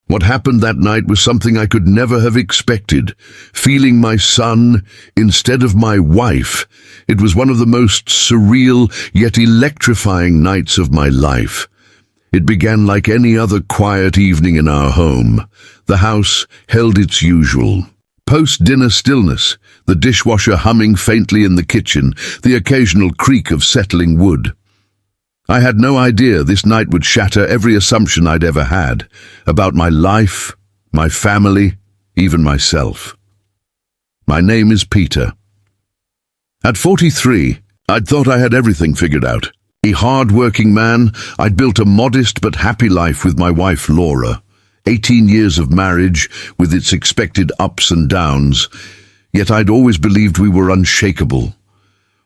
What happened that night was something I could never have expected. Feeling my son instead of my wife, it was one of the most surreal yet electrifying nights of my life. It began like any other quiet evening in our home. The house held its usual post-dinner stillness, the dishwasher humming faintly in the kitchen, the occasional creak of settling wood. I had no idea this night would shatter every assumption I'd ever had about my life, my family, even myself. My name is Peter. At 43, I'd thought I had everything figured out. A hard-working man, I'd built a modest but happy life with my wife Laura. 18 years of marriage with its expected ups and downs, yet I'd always believed we were unshakable.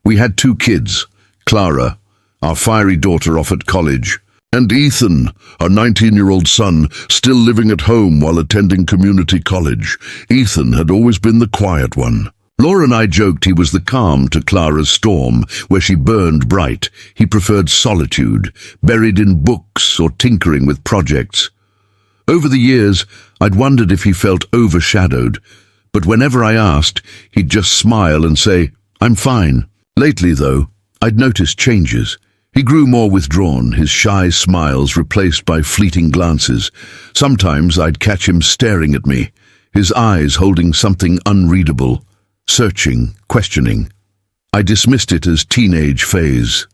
We had 2 kids, Clara, our fiery daughter off at college, and Ethan, our 19-year-old son, still living at home while attending community college. Ethan had always been the quiet one. Laura and I joked he was the calm to Clara's storm, where she burned bright. He preferred solitude, buried in books or tinkering with projects. Over the years, I'd wondered if he felt overshadowed, but whenever I asked, he'd just smile and say, "I'm fine." Lately, though, I'd noticed changes. He grew more withdrawn, his shy smiles replaced by fleeting glances. Sometimes I'd catch him staring at me, his eyes holding something unreadable, searching, questioning. I dismissed it as teenage phase.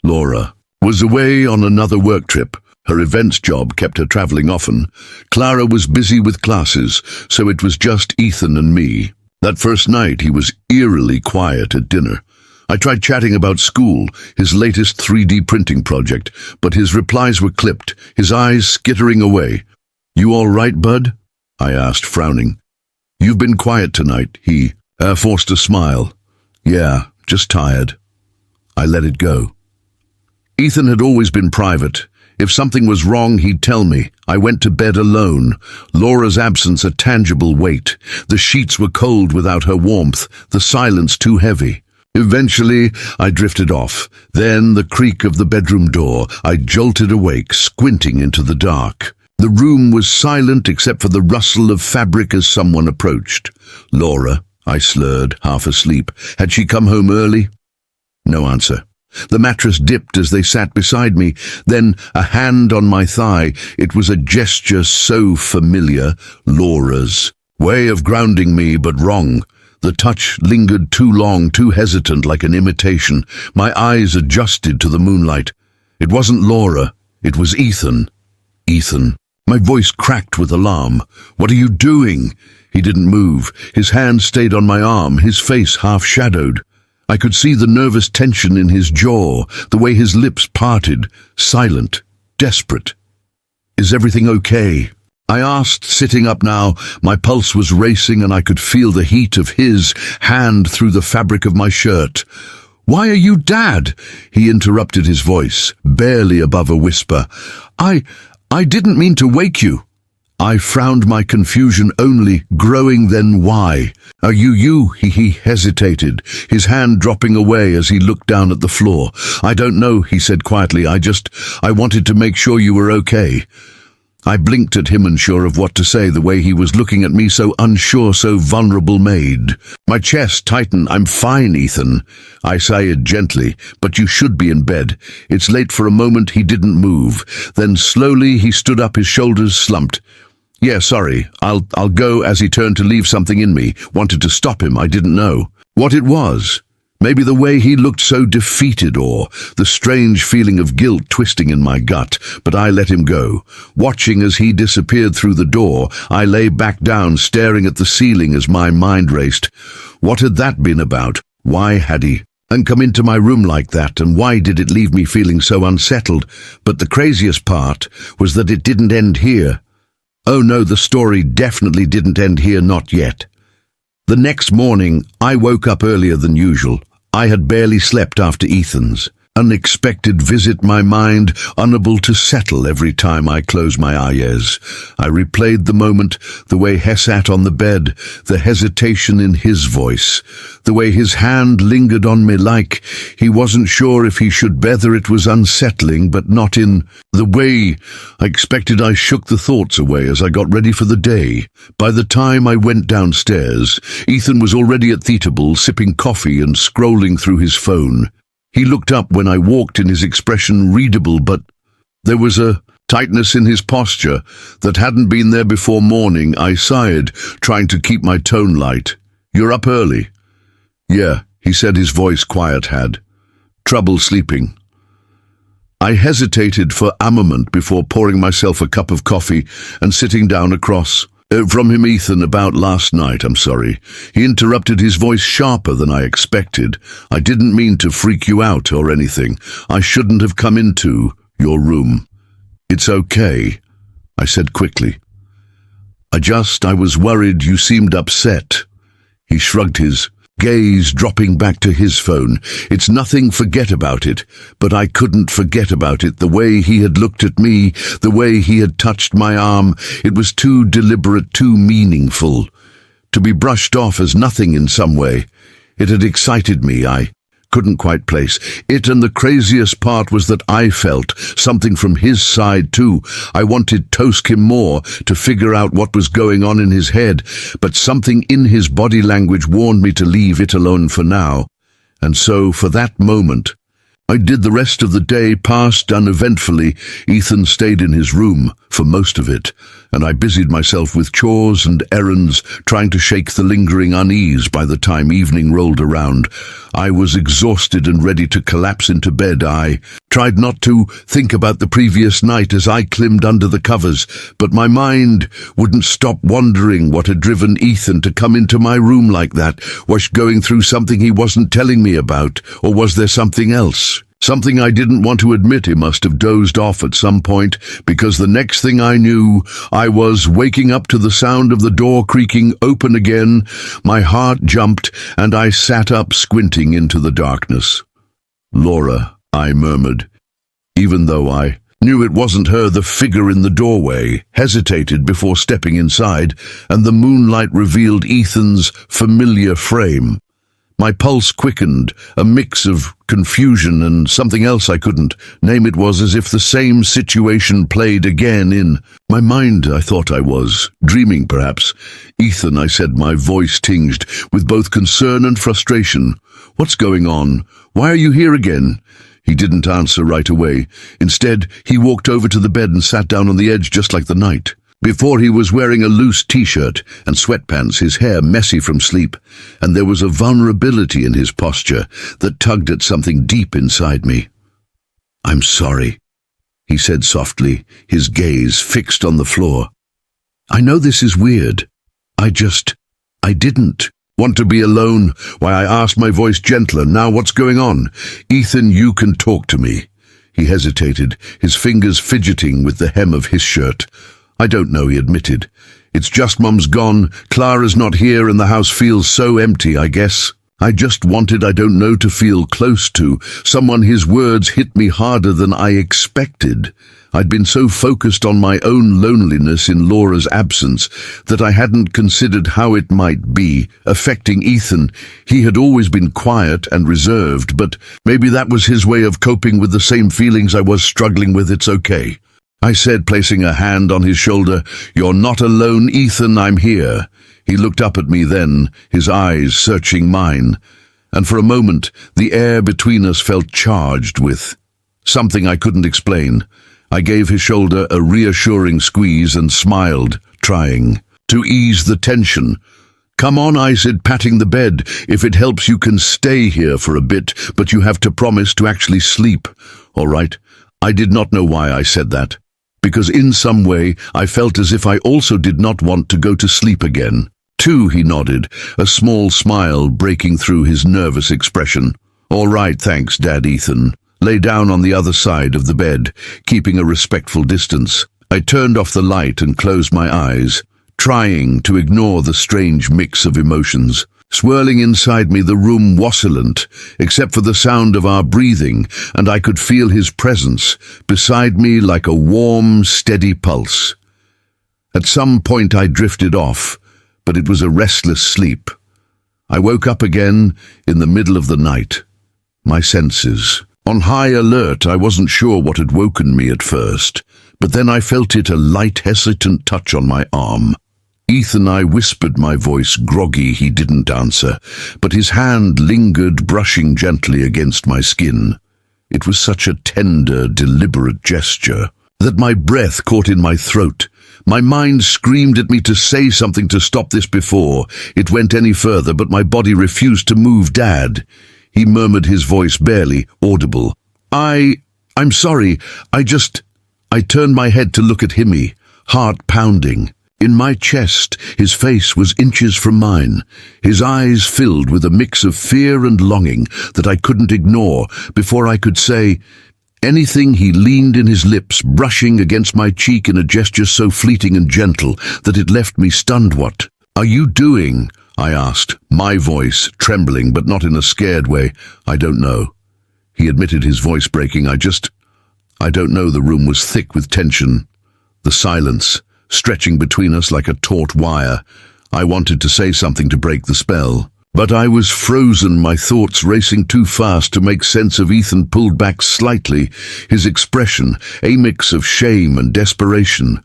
Laura was away on another work trip. Her events job kept her traveling often. Clara was busy with classes, so it was just Ethan and me. That first night, he was eerily quiet at dinner. I tried chatting about school, his latest 3D printing project, but his replies were clipped, his eyes skittering away. "You all right, bud?" I asked, frowning. "You've been quiet tonight," he forced a smile. "Yeah, just tired." I let it go. Ethan had always been private. If something was wrong, he'd tell me. I went to bed alone, Laura's absence a tangible weight. The sheets were cold without her warmth, the silence too heavy. Eventually, I drifted off. Then the creak of the bedroom door. I jolted awake, squinting into the dark. The room was silent except for the rustle of fabric as someone approached. "Laura," I slurred, half asleep. Had she come home early? No answer. The mattress dipped as they sat beside me, then a hand on my thigh. It was a gesture so familiar, Laura's. Way of grounding me, but wrong. The touch lingered too long, too hesitant, like an imitation. My eyes adjusted to the moonlight. It wasn't Laura, it was Ethan. Ethan. My voice cracked with alarm. "What are you doing?" He didn't move. His hand stayed on my arm, his face half-shadowed. I could see the nervous tension in his jaw, the way his lips parted, silent, desperate. "Is everything okay?" I asked, sitting up now. My pulse was racing and I could feel the heat of his hand through the fabric of my shirt. "Why are you, Dad?" He interrupted, his voice barely above a whisper. I didn't mean to wake you." I frowned, my confusion only growing. "Then why? Are you?" He hesitated, his hand dropping away as he looked down at the floor. "I don't know," he said quietly. I wanted to make sure you were okay." I blinked at him, unsure of what to say, the way he was looking at me, so unsure, so vulnerable made. My chest tightened. "I'm fine, Ethan," I sighed gently, "but you should be in bed. It's late." For a moment he didn't move. Then slowly he stood up, his shoulders slumped. "Yeah, sorry, I'll go." As he turned to leave, something in me wanted to stop him. I didn't know what it was. Maybe the way he looked so defeated, or the strange feeling of guilt twisting in my gut, but I let him go. Watching as he disappeared through the door, I lay back down, staring at the ceiling as my mind raced. What had that been about? Why had he come into my room like that, and why did it leave me feeling so unsettled? But the craziest part was that it didn't end here. Oh no, the story definitely didn't end here, not yet. The next morning, I woke up earlier than usual. I had barely slept after Ethan's. unexpected visit, my mind unable to settle every time I close my eyes. I replayed the moment, the way he sat on the bed, the hesitation in his voice, the way his hand lingered on me like he wasn't sure if he should, whether it was unsettling, but not in the way I expected. I shook the thoughts away as I got ready for the day. By the time I went downstairs, Ethan was already at Theatable, sipping coffee and scrolling through his phone. He looked up when I walked in, his expression readable, but there was a tightness in his posture that hadn't been there before morning. I sighed, trying to keep my tone light. "You're up early?" "Yeah," he said, his voice quiet. "Had trouble sleeping." I hesitated for a moment before pouring myself a cup of coffee and sitting down across from him. "Ethan, about last night, I'm sorry," he interrupted, his voice sharper than I expected. "I didn't mean to freak you out or anything. I shouldn't have come into your room." "It's okay," I said quickly. I was worried. You seemed upset." He shrugged, his gaze dropping back to his phone. "It's nothing, forget about it." But I couldn't forget about it. The way he had looked at me, the way he had touched my arm, it was too deliberate, too meaningful, to be brushed off as nothing in some way. It had excited me. I couldn't quite place it, and the craziest part was that I felt something from his side too. I wanted to ask him more, to figure out what was going on in his head, but something in his body language warned me to leave it alone for now. And so, for that moment, I did. The rest of the day passed uneventfully. Ethan stayed in his room for most of it, and I busied myself with chores and errands, trying to shake the lingering unease. By the time evening rolled around, I was exhausted and ready to collapse into bed. I tried not to think about the previous night as I climbed under the covers, but my mind wouldn't stop wondering what had driven Ethan to come into my room like that. Was he going through something he wasn't telling me about, or was there something else? Something I didn't want to admit. He must have dozed off at some point, because the next thing I knew, I was waking up to the sound of the door creaking open again. My heart jumped, and I sat up, squinting into the darkness. "Laura," I murmured, even though I knew it wasn't her. The figure in the doorway hesitated before stepping inside, and the moonlight revealed Ethan's familiar frame. My pulse quickened, a mix of confusion and something else I couldn't name. It was as if the same situation played again in my mind. I thought I was dreaming, perhaps. "Ethan," I said, my voice tinged with both concern and frustration. "What's going on? Why are you here again?" He didn't answer right away. Instead, he walked over to the bed and sat down on the edge, just like the night before. He was wearing a loose t-shirt and sweatpants, his hair messy from sleep, and there was a vulnerability in his posture that tugged at something deep inside me. "I'm sorry," he said softly, his gaze fixed on the floor. "I know this is weird. I didn't want to be alone." "Why?" I asked, my voice gentler. "Now what's going on?" "Ethan, you can talk to me." He hesitated, his fingers fidgeting with the hem of his shirt. "I don't know," he admitted. "It's just Mum's gone, Clara's not here, and the house feels so empty, I guess. I just wanted, I don't know, to feel close to someone." His words hit me harder than I expected. I'd been so focused on my own loneliness in Laura's absence that I hadn't considered how it might be affecting Ethan. He had always been quiet and reserved, but maybe that was his way of coping with the same feelings I was struggling with. "It's okay," I said, placing a hand on his shoulder. "You're not alone, Ethan, I'm here." He looked up at me then, his eyes searching mine, and for a moment the air between us felt charged with something I couldn't explain. I gave his shoulder a reassuring squeeze and smiled, trying to ease the tension. "Come on," I said, patting the bed. "If it helps, you can stay here for a bit, but you have to promise to actually sleep." "All right." I did not know why I said that, because in some way I felt as if I also did not want to go to sleep again. "Too," he nodded, a small smile breaking through his nervous expression. "All right, thanks, Dad." Ethan lay down on the other side of the bed, keeping a respectful distance. I turned off the light and closed my eyes, trying to ignore the strange mix of emotions. Swirling inside me, the room wascillent, except for the sound of our breathing, and I could feel his presence beside me like a warm, steady pulse. At some point I drifted off, but it was a restless sleep. I woke up again in the middle of the night. My senses. On high alert, I wasn't sure what had woken me at first, but then I felt it, a light, hesitant touch on my arm. Ethan, I whispered, my voice groggy. He didn't answer, but his hand lingered, brushing gently against my skin. It was such a tender, deliberate gesture that my breath caught in my throat. My mind screamed at me to say something to stop this before it went any further, but my body refused to move. "Dad," he murmured, his voice barely audible. I'm sorry. I turned my head to look at Himmy, heart pounding. In my chest, his face was inches from mine, his eyes filled with a mix of fear and longing that I couldn't ignore. Before I could say anything, he leaned in, his lips brushing against my cheek in a gesture so fleeting and gentle that it left me stunned. "What are you doing?" I asked, my voice trembling, but not in a scared way. "I don't know," he admitted, his voice breaking. I don't know." The room was thick with tension, the silence stretching between us like a taut wire. I wanted to say something to break the spell, but I was frozen, my thoughts racing too fast to make sense of. Ethan pulled back slightly, his expression a mix of shame and desperation.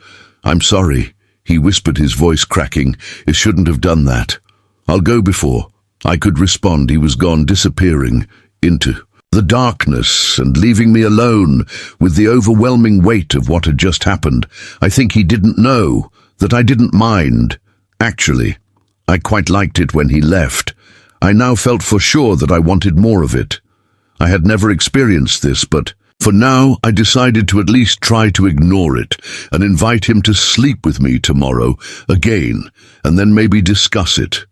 "I'm sorry," he whispered, his voice cracking. "It shouldn't have done that. I'll go." Before I could respond, he was gone, disappearing into the darkness and leaving me alone with the overwhelming weight of what had just happened. I think he didn't know that I didn't mind. Actually, I quite liked it when he left. I now felt for sure that I wanted more of it. I had never experienced this, but for now I decided to at least try to ignore it and invite him to sleep with me tomorrow again, and then maybe discuss it.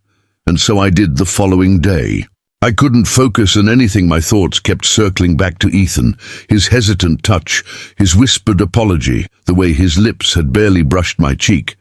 And so I did the following day. I couldn't focus on anything. My thoughts kept circling back to Ethan, his hesitant touch, his whispered apology, the way his lips had barely brushed my cheek.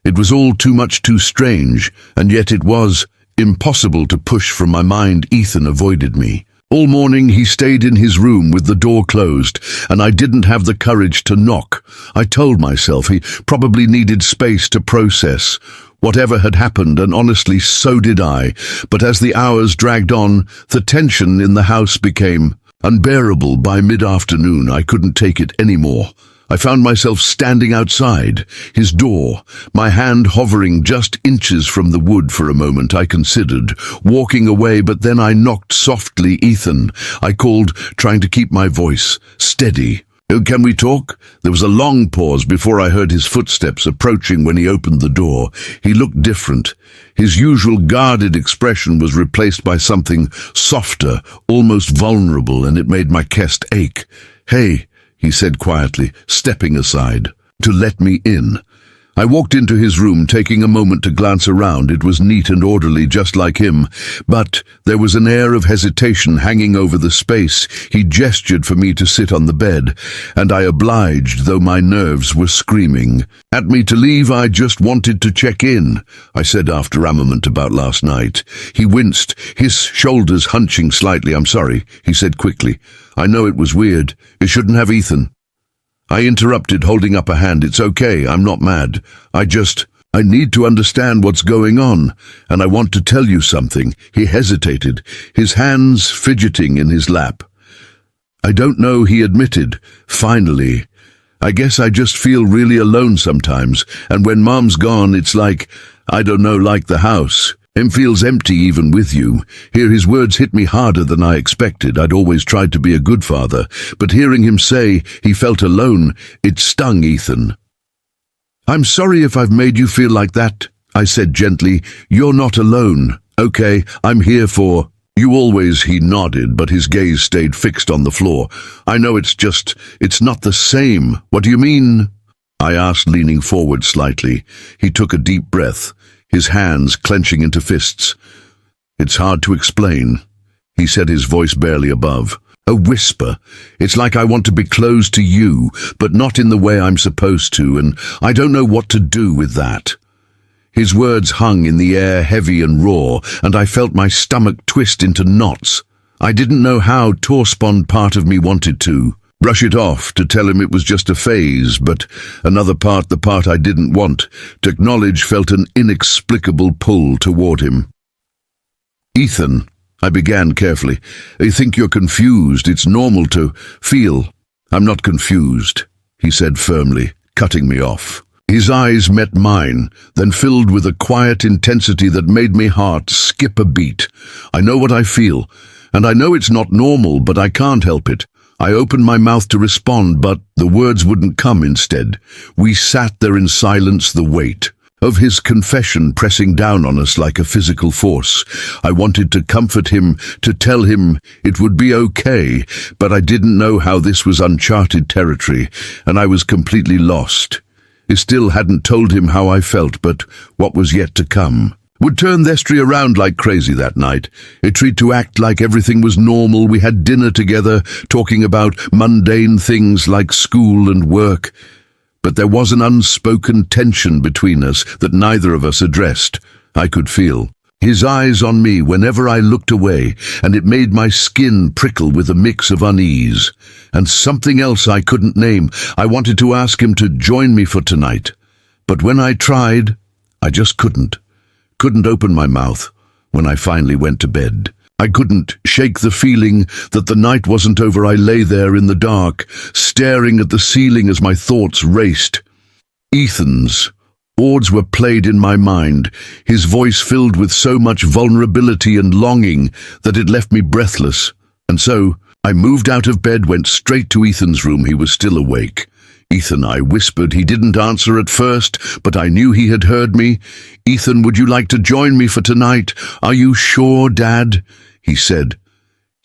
It was all too much, too strange, and yet it was impossible to push from my mind. Ethan avoided me. All morning he stayed in his room with the door closed, and I didn't have the courage to knock. I told myself he probably needed space to process whatever had happened, and honestly, so did I. But as the hours dragged on, the tension in the house became unbearable. By mid-afternoon, I couldn't take it anymore. I found myself standing outside his door, my hand hovering just inches from the wood. For a moment I considered walking away, but then I knocked softly. "Ethan," I called, trying to keep my voice steady. "Oh, can we talk?" There was a long pause before I heard his footsteps approaching. When he opened the door, he looked different. His usual guarded expression was replaced by something softer, almost vulnerable, and it made my chest ache. "Hey," he said quietly, stepping aside to let me in. I walked into his room, taking a moment to glance around. It was neat and orderly, just like him, but there was an air of hesitation hanging over the space. He gestured for me to sit on the bed, and I obliged, though my nerves were screaming at me to leave. "I just wanted to check in," I said after a moment, "about last night." He winced, his shoulders hunching slightly. "I'm sorry," he said quickly. "I know it was weird. It shouldn't have." "Ethan," I interrupted, holding up a hand. "It's okay, I'm not mad. I need to understand what's going on, and I want to tell you something." He hesitated, his hands fidgeting in his lap. "I don't know," he admitted, finally. "I guess I just feel really alone sometimes, and when Mom's gone, it's like, I don't know, like the house. It feels empty even with you." Here his words hit me harder than I expected. I'd always tried to be a good father, but hearing him say he felt alone, it stung. "Ethan, I'm sorry if I've made you feel like that," I said gently. "You're not alone, okay? I'm here for you always." He nodded, but his gaze stayed fixed on the floor. "I know, it's not the same." "What do you mean?" I asked, leaning forward slightly. He took a deep breath, his hands clenching into fists. "It's hard to explain," he said, his voice barely above a whisper. "It's like I want to be close to you, but not in the way I'm supposed to, and I don't know what to do with that." His words hung in the air heavy and raw, and I felt my stomach twist into knots. I didn't know how to respond. Part of me wanted to brush it off, to tell him it was just a phase, but another part, the part I didn't want to acknowledge, felt an inexplicable pull toward him. "Ethan," I began carefully, "I think you're confused. It's normal to feel." "I'm not confused," he said firmly, cutting me off. His eyes met mine, then filled with a quiet intensity that made my heart skip a beat. "I know what I feel, and I know it's not normal, but I can't help it." I opened my mouth to respond, but the words wouldn't come instead. We sat there in silence, the weight of his confession pressing down on us like a physical force. I wanted to comfort him, to tell him it would be okay, but I didn't know how. This was uncharted territory, and I was completely lost. I still hadn't told him how I felt, but what was yet to come would turn Thestry around like crazy that night. It tried to act like everything was normal. We had dinner together, talking about mundane things like school and work. But there was an unspoken tension between us that neither of us addressed. I could feel his eyes on me whenever I looked away, and it made my skin prickle with a mix of unease. And something else I couldn't name. I wanted to ask him to join me for tonight. But when I tried, I just couldn't open my mouth when I finally went to bed. I couldn't shake the feeling that the night wasn't over. I lay there in the dark, staring at the ceiling as my thoughts raced. Ethan's words were played in my mind, his voice filled with so much vulnerability and longing that it left me breathless. And so I moved out of bed, went straight to Ethan's room. He was still awake. "Ethan," I whispered. He didn't answer at first, but I knew he had heard me. "Ethan, would you like to join me for tonight?" "Are you sure, Dad?" he said.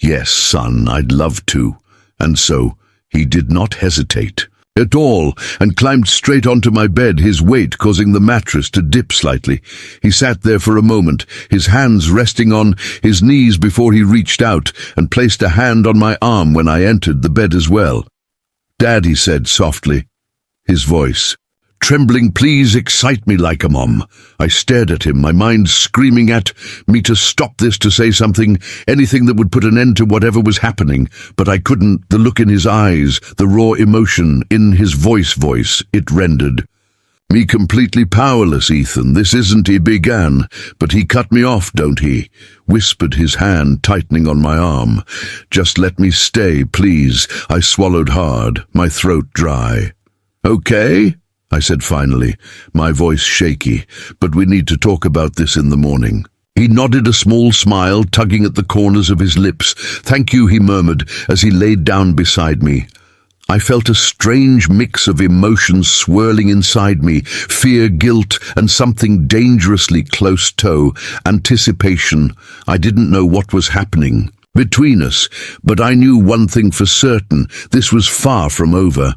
"Yes, son, I'd love to." And so he did not hesitate at all and climbed straight onto my bed, his weight causing the mattress to dip slightly. He sat there for a moment, his hands resting on his knees before he reached out and placed a hand on my arm when I entered the bed as well. "Dad," he said softly, his voice trembling, "please excite me like a mom." I stared at him, my mind screaming at me to stop this, to say something, anything that would put an end to whatever was happening, but I couldn't. The look in his eyes, the raw emotion in his voice, it rendered me completely powerless. "Ethan, this isn't," he began, but he cut me off. "Don't," he whispered, his hand tightening on my arm. "Just let me stay, please." I swallowed hard, my throat dry. "Okay," I said finally, my voice shaky, "but we need to talk about this in the morning." He nodded, a small smile tugging at the corners of his lips. "Thank you," he murmured as he laid down beside me. I felt a strange mix of emotions swirling inside me, fear, guilt, and something dangerously close to anticipation. I didn't know what was happening between us, but I knew one thing for certain: this was far from over.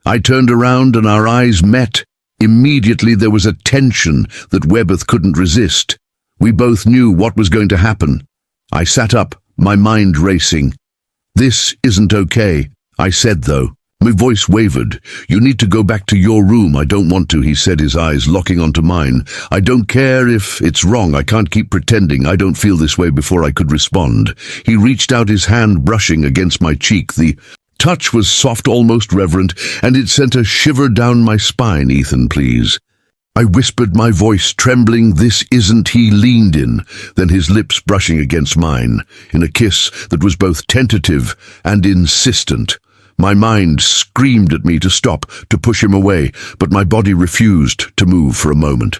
I turned around and our eyes met. Immediately there was a tension that Webbeth couldn't resist. We both knew what was going to happen. I sat up, my mind racing. "This isn't okay," I said, though. My voice wavered. "You need to go back to your room." "I don't want to," he said, his eyes locking onto mine. "I don't care if it's wrong. I can't keep pretending I don't feel this way." Before I could respond, he reached out, his hand brushing against my cheek. The touch was soft, almost reverent, and it sent a shiver down my spine. "Ethan, please," I whispered, my voice trembling. "This isn't." He leaned in, then his lips brushing against mine, in a kiss that was both tentative and insistent. My mind screamed at me to stop, to push him away, but my body refused to move for a moment.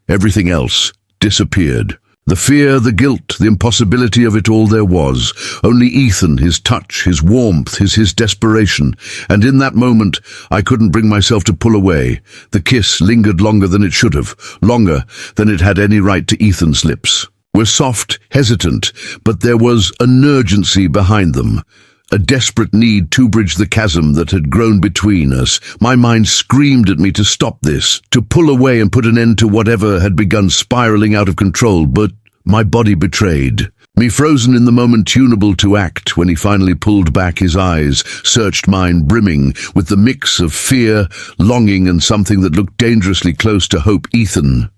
Everything else disappeared. The fear, the guilt, the impossibility of it all. There was only Ethan, his touch, his warmth, his desperation. And in that moment, I couldn't bring myself to pull away. The kiss lingered longer than it should have, longer than it had any right to. Ethan's lips were soft, hesitant, but there was an urgency behind them. A desperate need to bridge the chasm that had grown between us. My mind screamed at me to stop this, to pull away and put an end to whatever had begun spiraling out of control, but my body betrayed me, frozen in the moment, tunable to act. When he finally pulled back, his eyes searched mine, brimming with the mix of fear, longing, and something that looked dangerously close to hope. "Ethan,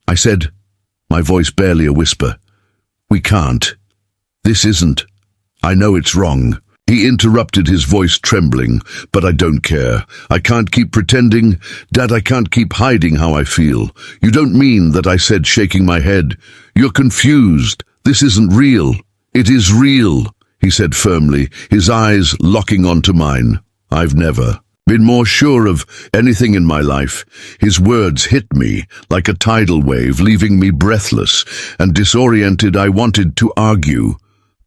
I said, my voice barely a whisper. We can't. This isn't. I know it's wrong. He interrupted, his voice trembling. But I don't care. I can't keep pretending. Dad, I can't keep hiding how I feel. You don't mean that, I said, shaking my head. You're confused. This isn't real. It is real, he said firmly, his eyes locking onto mine. I've never been more sure of anything in my life. His words hit me like a tidal wave, leaving me breathless and disoriented. I wanted to argue,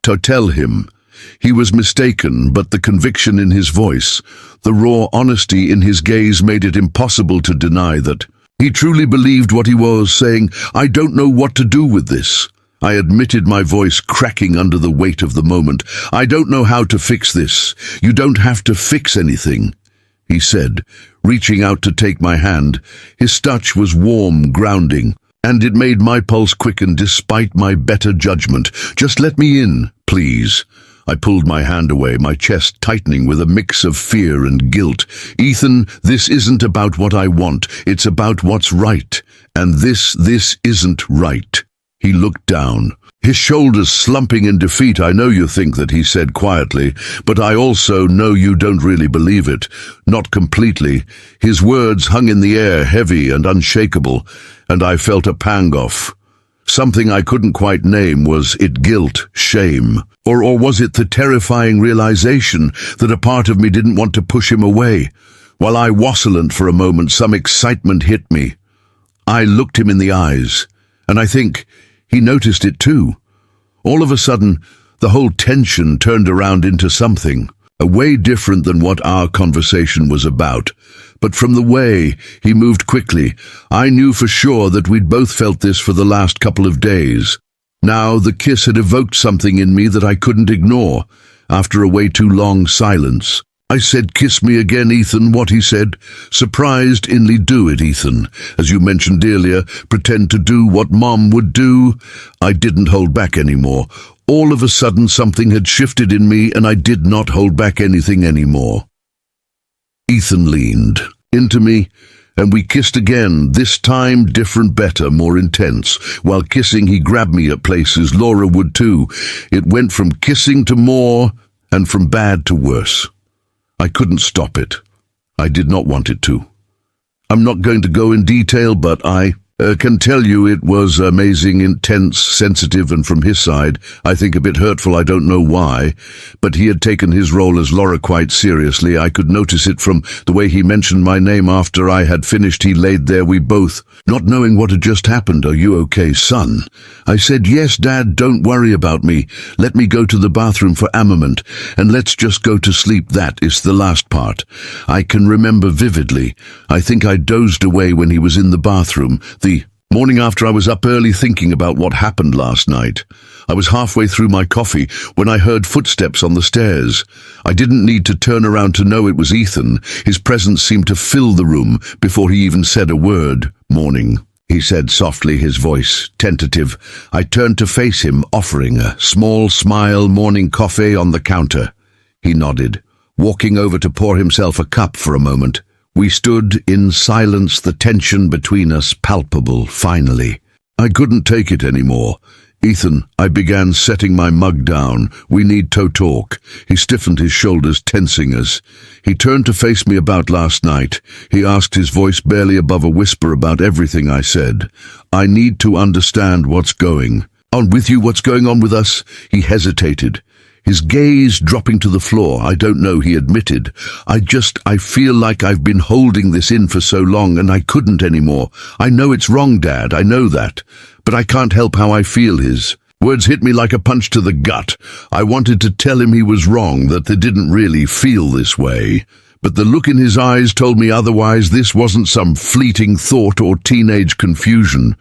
to tell him he was mistaken, but the conviction in his voice, the raw honesty in his gaze made it impossible to deny that he truly believed what he was saying. I don't know what to do with this, I admitted, my voice cracking under the weight of the moment. I don't know how to fix this. You don't have to fix anything, he said, reaching out to take my hand. His touch was warm, grounding, and it made my pulse quicken despite my better judgment. Just let me in, please. I pulled my hand away, my chest tightening with a mix of fear and guilt. Ethan, this isn't about what I want. It's about what's right. And this isn't right. He looked down, his shoulders slumping in defeat. I know you think that, he said quietly, but I also know you don't really believe it. Not completely. His words hung in the air, heavy and unshakable, and I felt a pang off. Something I couldn't quite name. Was it guilt, shame, or was it the terrifying realization that a part of me didn't want to push him away? While I wassled for a moment, some excitement hit me. I looked him in the eyes, and I think he noticed it too. All of a sudden, the whole tension turned around into something, a way different than what our conversation was about. But from the way he moved quickly, I knew for sure that we'd both felt this for the last couple of days. Now the kiss had evoked something in me that I couldn't ignore, after a way too long silence. I said, kiss me again, Ethan. What, he said, surprised. Inly, do it, Ethan. As you mentioned earlier, pretend to do what Mom would do. I didn't hold back anymore. All of a sudden something had shifted in me, and I did not hold back anything anymore. Ethan leaned into me, and we kissed again, this time different, better, more intense. While kissing, he grabbed me at places Laura would too. It went from kissing to more, and from bad to worse. I couldn't stop it. I did not want it to. I'm not going to go in detail, but I can tell you it was amazing, intense, sensitive, and from his side, I think a bit hurtful. I don't know why, but he had taken his role as Laura quite seriously. I could notice it from the way he mentioned my name after I had finished. He laid there, we both, not knowing what had just happened. Are you okay, son? I said, yes, Dad, don't worry about me. Let me go to the bathroom for armament, and let's just go to sleep. That is the last part. I can remember vividly. I think I dozed away when he was in the bathroom. The morning after, I was up early thinking about what happened last night. I was halfway through my coffee when I heard footsteps on the stairs. I didn't need to turn around to know it was Ethan. His presence seemed to fill the room before he even said a word. Morning, he said softly, his voice tentative. I turned to face him, offering a small smile. Morning coffee on the counter. He nodded, walking over to pour himself a cup. For a moment, we stood in silence, the tension between us palpable. Finally, I couldn't take it anymore. Ethan, I began, setting my mug down. We need to talk. He stiffened, his shoulders tensing us. He turned to face me. About last night, he asked, his voice barely above a whisper. About everything I said. I need to understand what's going on with you, what's going on with us. He hesitated, his gaze dropping to the floor. I don't know, he admitted. I feel like I've been holding this in for so long, and I couldn't anymore. I know it's wrong, Dad, I know that, but I can't help how I feel. His words hit me like a punch to the gut. I wanted to tell him he was wrong, that they didn't really feel this way. But the look in his eyes told me otherwise. This wasn't some fleeting thought or teenage confusion.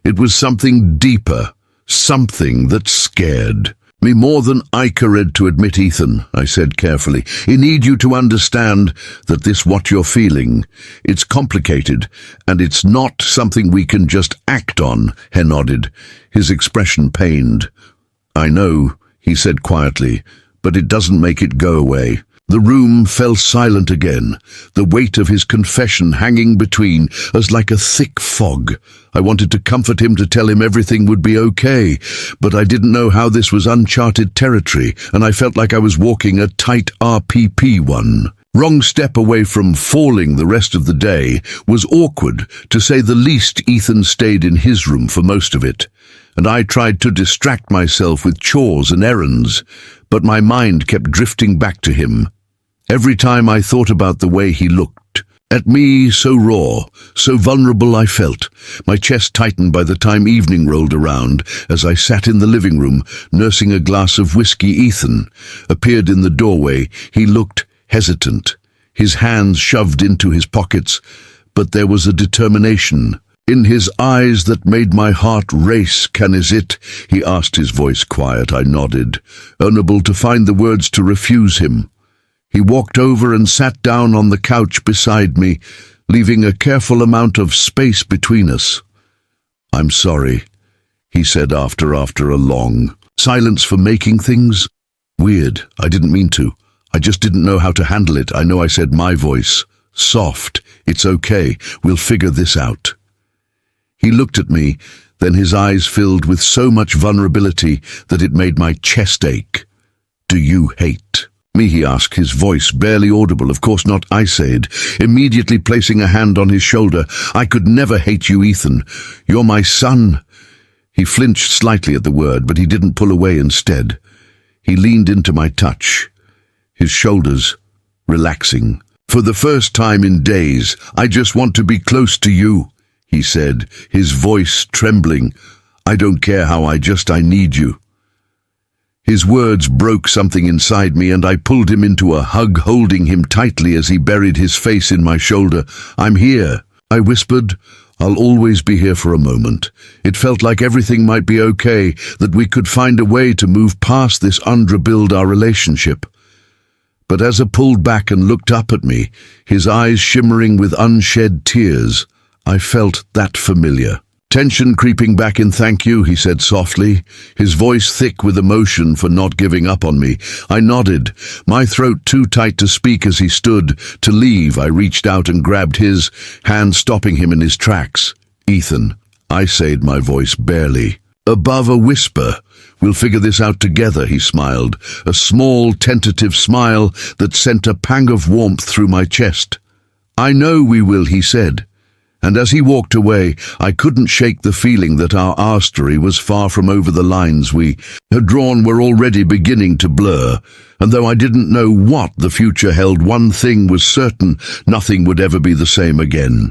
It was something deeper, something that scared me more than I cared to admit. Ethan, I said carefully, I need you to understand that what you're feeling, it's complicated, and it's not something we can just act on. He nodded, his expression pained. I know, he said quietly, but it doesn't make it go away. The room fell silent again, the weight of his confession hanging between us like a thick fog. I wanted to comfort him, to tell him everything would be okay, but I didn't know how. This was uncharted territory, and I felt like I was walking a tight RPP one. Wrong step away from falling the rest of the day was awkward, to say the least. Ethan stayed in his room for most of it, and I tried to distract myself with chores and errands, but my mind kept drifting back to him. Every time I thought about the way he looked at me, so raw, so vulnerable, I felt. My chest tightened by the time evening rolled around. As I sat in the living room, nursing a glass of whiskey, Ethan appeared in the doorway. He looked hesitant, his hands shoved into his pockets, but there was a determination in his eyes that made my heart race. Is it?" he asked, his voice quiet. I nodded, unable to find the words to refuse him. He walked over and sat down on the couch beside me, leaving a careful amount of space between us. "I'm sorry," he said after a long silence, "for making things weird. I didn't mean to. I just didn't know how to handle it." "I know," I said, my voice soft. "It's okay. We'll figure this out." He looked at me, then his eyes filled with so much vulnerability that it made my chest ache. "Do you hate me?" he asked, his voice barely audible. "Of course not," I said, immediately placing a hand on his shoulder. "I could never hate you, Ethan. You're my son." He flinched slightly at the word, but he didn't pull away. Instead, he leaned into my touch, his shoulders relaxing. "For the first time in days, I just want to be close to you," he said, his voice trembling. "I don't care how, I need you." His words broke something inside me, and I pulled him into a hug, holding him tightly as he buried his face in my shoulder. "I'm here," I whispered. "I'll always be here." For a moment, it felt like everything might be okay, that we could find a way to move past this and rebuild our relationship. But as he pulled back and looked up at me, his eyes shimmering with unshed tears, I felt that familiar tension creeping back in. "Thank you," he said softly, his voice thick with emotion, "for not giving up on me." I nodded, my throat too tight to speak. As he stood to leave, I reached out and grabbed his hand, stopping him in his tracks. "Ethan," I said, my voice barely above a whisper, "we'll figure this out together." He smiled, a small, tentative smile that sent a pang of warmth through my chest. "I know we will," he said. And as he walked away, I couldn't shake the feeling that our story was far from over. The lines we had drawn were already beginning to blur, and though I didn't know what the future held, one thing was certain: nothing would ever be the same again.